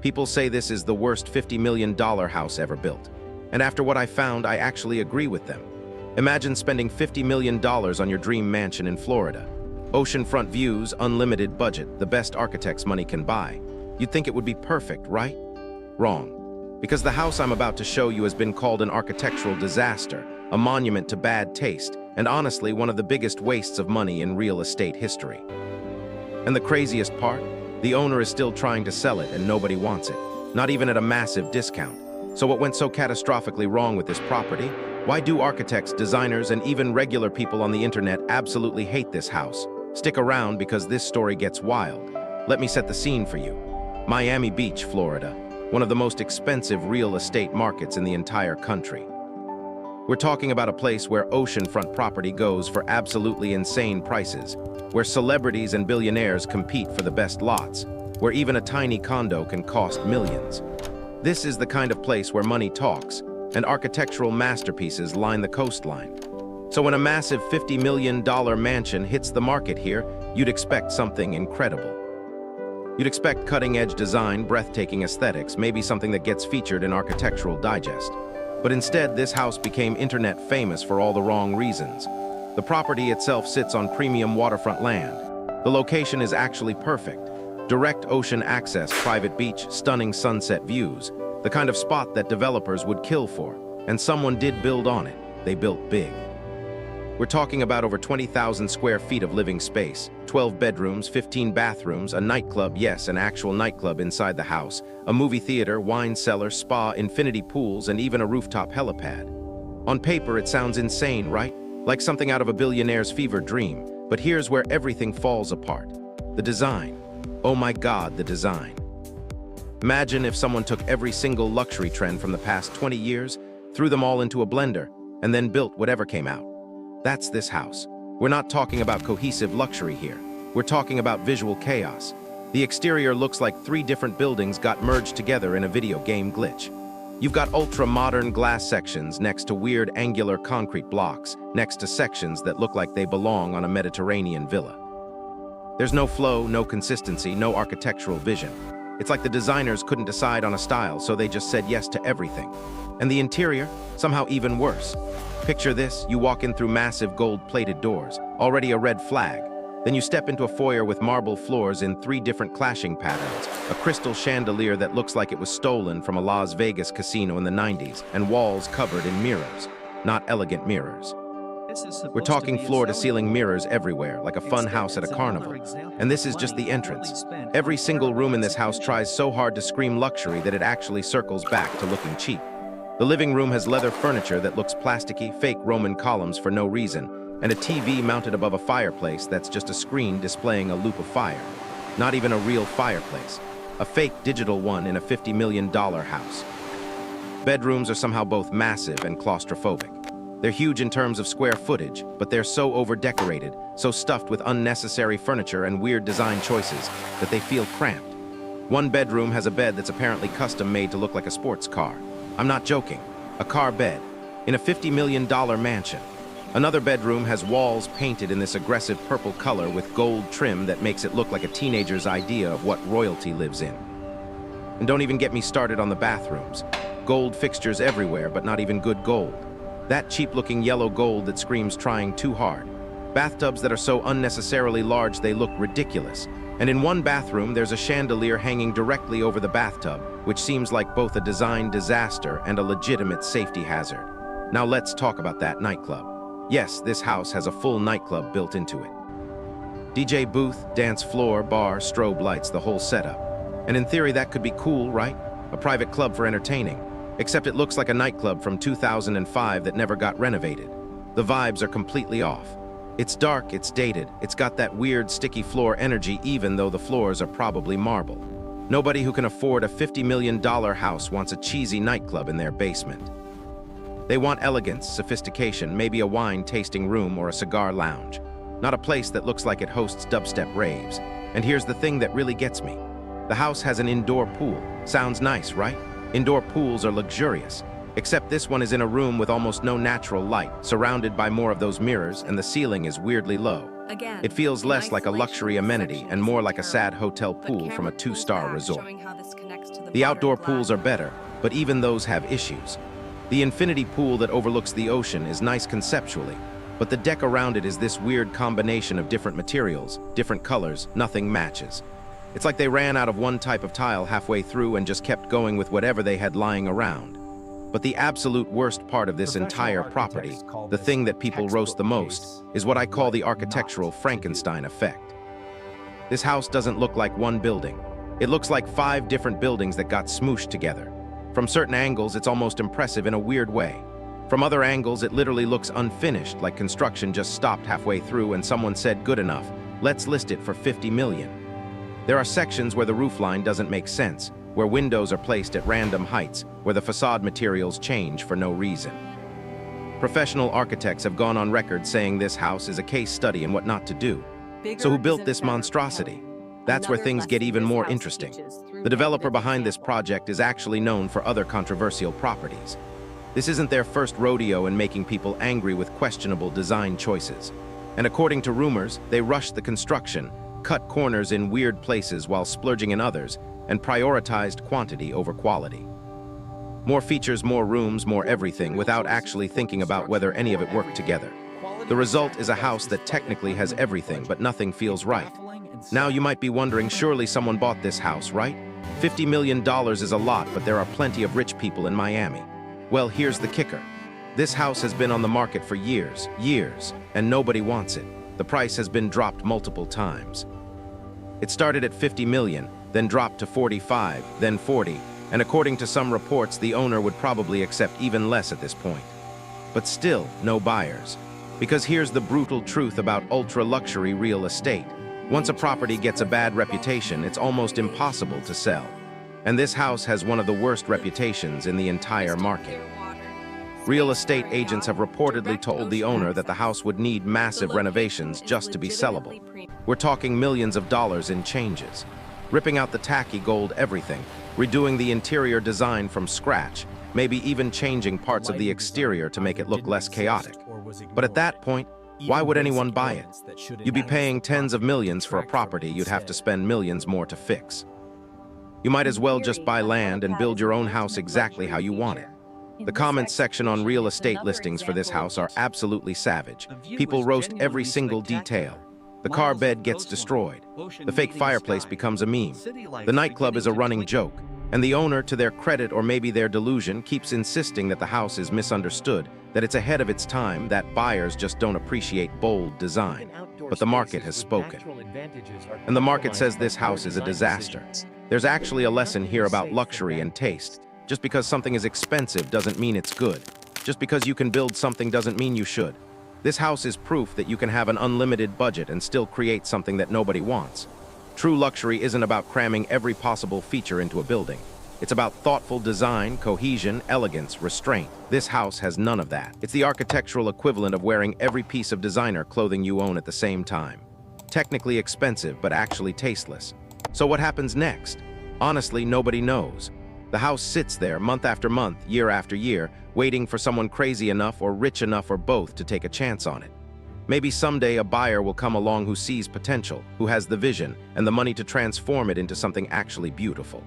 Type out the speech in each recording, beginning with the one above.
People say this is the worst $50 million house ever built. And after what I found, I actually agree with them. Imagine spending $50 million on your dream mansion in Florida. Oceanfront views, unlimited budget, the best architect's money can buy. You'd think it would be perfect, right? Wrong. Because the house I'm about to show you has been called an architectural disaster, a monument to bad taste, and honestly, one of the biggest wastes of money in real estate history. And the craziest part? The owner is still trying to sell it and nobody wants it, not even at a massive discount. So what went so catastrophically wrong with this property? Why do architects, designers, and even regular people on the internet absolutely hate this house? Stick around because this story gets wild. Let me set the scene for you. Miami Beach, Florida, one of the most expensive real estate markets in the entire country. We're talking about a place where oceanfront property goes for absolutely insane prices, where celebrities and billionaires compete for the best lots, where even a tiny condo can cost millions. This is the kind of place where money talks, and architectural masterpieces line the coastline. So when a massive $50 million mansion hits the market here, you'd expect something incredible. You'd expect cutting-edge design, breathtaking aesthetics, maybe something that gets featured in Architectural Digest. But instead, this house became internet famous for all the wrong reasons. The property itself sits on premium waterfront land. The location is actually perfect. Direct ocean access, private beach, stunning sunset views, the kind of spot that developers would kill for. And someone did build on it. They built big. We're talking about over 20,000 square feet of living space, 12 bedrooms, 15 bathrooms, a nightclub, yes, an actual nightclub inside the house, a movie theater, wine cellar, spa, infinity pools, and even a rooftop helipad. On paper, it sounds insane, right? Like something out of a billionaire's fever dream. But here's where everything falls apart. The design. Oh my God, the design. Imagine if someone took every single luxury trend from the past 20 years, threw them all into a blender, and then built whatever came out. That's this house. We're not talking about cohesive luxury here. We're talking about visual chaos. The exterior looks like 3 different buildings got merged together in a video game glitch. You've got ultra-modern glass sections next to weird angular concrete blocks, next to sections that look like they belong on a Mediterranean villa. There's no flow, no consistency, no architectural vision. It's like the designers couldn't decide on a style, so they just said yes to everything. And the interior, somehow even worse. Picture this, you walk in through massive gold-plated doors, already a red flag. Then you step into a foyer with marble floors in 3 different clashing patterns, a crystal chandelier that looks like it was stolen from a Las Vegas casino in the 90s, and walls covered in mirrors, not elegant mirrors. We're talking floor-to-ceiling mirrors everywhere, like a fun house at a carnival. And this is just the entrance. Every single room in this house tries so hard to scream luxury that it actually circles back to looking cheap. The living room has leather furniture that looks plasticky, fake Roman columns for no reason, and a TV mounted above a fireplace that's just a screen displaying a loop of fire. Not even a real fireplace. A fake digital one in a $50 million house. Bedrooms are somehow both massive and claustrophobic. They're huge in terms of square footage, but they're so over-decorated, so stuffed with unnecessary furniture and weird design choices that they feel cramped. One bedroom has a bed that's apparently custom-made to look like a sports car. I'm not joking. A car bed in a $50 million mansion. Another bedroom has walls painted in this aggressive purple color with gold trim that makes it look like a teenager's idea of what royalty lives in. And don't even get me started on the bathrooms. Gold fixtures everywhere, but not even good gold. That cheap-looking yellow gold that screams trying too hard. Bathtubs that are so unnecessarily large they look ridiculous. And in one bathroom, there's a chandelier hanging directly over the bathtub, which seems like both a design disaster and a legitimate safety hazard. Now let's talk about that nightclub. Yes, this house has a full nightclub built into it. DJ booth, dance floor, bar, strobe lights, the whole setup. And in theory, that could be cool, right? A private club for entertaining. Except it looks like a nightclub from 2005 that never got renovated. The vibes are completely off. It's dark, it's dated, it's got that weird sticky floor energy even though the floors are probably marble. Nobody who can afford a $50 million house wants a cheesy nightclub in their basement. They want elegance, sophistication, maybe a wine tasting room or a cigar lounge. Not a place that looks like it hosts dubstep raves. And here's the thing that really gets me. The house has an indoor pool. Sounds nice, right? Indoor pools are luxurious. Except this one is in a room with almost no natural light, surrounded by more of those mirrors, and the ceiling is weirdly low. It feels less like a luxury amenity and more like a sad hotel pool from a 2-star resort. The outdoor pools are better, but even those have issues. The infinity pool that overlooks the ocean is nice conceptually, but the deck around it is this weird combination of different materials, different colors, nothing matches. It's like they ran out of one type of tile halfway through and just kept going with whatever they had lying around. But the absolute worst part of this entire property, the thing that people roast the most, is what I call the architectural Frankenstein effect. This house doesn't look like one building. It looks like 5 different buildings that got smooshed together. From certain angles, it's almost impressive in a weird way. From other angles, it literally looks unfinished, like construction just stopped halfway through and someone said, good enough, let's list it for 50 million. There are sections where the roofline doesn't make sense, where windows are placed at random heights, where the facade materials change for no reason. Professional architects have gone on record saying this house is a case study in what not to do. So who built this monstrosity? That's where things get even more interesting. The developer behind this project is actually known for other controversial properties. This isn't their first rodeo in making people angry with questionable design choices. And according to rumors, they rushed the construction, cut corners in weird places while splurging in others, and prioritized quantity over quality. More features, more rooms, more everything, without actually thinking about whether any of it worked together. The result is a house that technically has everything, but nothing feels right. Now you might be wondering, surely someone bought this house, right? $50 million is a lot, but there are plenty of rich people in Miami. Well, here's the kicker. This house has been on the market for years, and nobody wants it. The price has been dropped multiple times. It started at 50 million, then dropped to 45, then 40, and according to some reports, the owner would probably accept even less at this point. But still, no buyers. Because here's the brutal truth about ultra-luxury real estate. Once a property gets a bad reputation, it's almost impossible to sell. And this house has one of the worst reputations in the entire market. Real estate agents have reportedly told the owner that the house would need massive renovations just to be sellable. We're talking millions of dollars in changes. Ripping out the tacky gold everything, redoing the interior design from scratch, maybe even changing parts of the exterior to make it look less chaotic. But at that point, why would anyone buy it? You'd be paying tens of millions for a property you'd have to spend millions more to fix. You might as well just buy land and build your own house exactly how you want it. The comments section on real estate listings for this house are absolutely savage. People roast every single detail. The car bed gets destroyed. The fake fireplace becomes a meme. The nightclub is a running joke. And the owner, to their credit or maybe their delusion, keeps insisting that the house is misunderstood, that it's ahead of its time, that buyers just don't appreciate bold design. But the market has spoken. And the market says this house is a disaster. There's actually a lesson here about luxury and taste. Just because something is expensive doesn't mean it's good. Just because you can build something doesn't mean you should. This house is proof that you can have an unlimited budget and still create something that nobody wants. True luxury isn't about cramming every possible feature into a building. It's about thoughtful design, cohesion, elegance, restraint. This house has none of that. It's the architectural equivalent of wearing every piece of designer clothing you own at the same time. Technically expensive, but actually tasteless. So what happens next? Honestly, nobody knows. The house sits there month after month, year after year, waiting for someone crazy enough or rich enough or both to take a chance on it. Maybe someday a buyer will come along who sees potential, who has the vision and the money to transform it into something actually beautiful.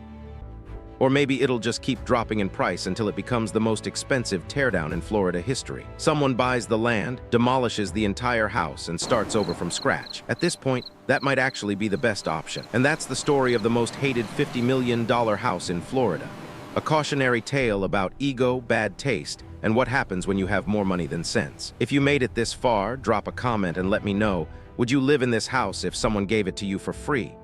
Or maybe it'll just keep dropping in price until it becomes the most expensive teardown in Florida history. Someone buys the land, demolishes the entire house, and starts over from scratch. At this point, that might actually be the best option. And that's the story of the most hated $50 million house in Florida. A cautionary tale about ego, bad taste, and what happens when you have more money than sense. If you made it this far, drop a comment and let me know, would you live in this house if someone gave it to you for free?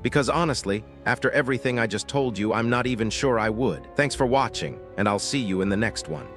Because honestly, after everything I just told you, I'm not even sure I would. Thanks for watching, and I'll see you in the next one.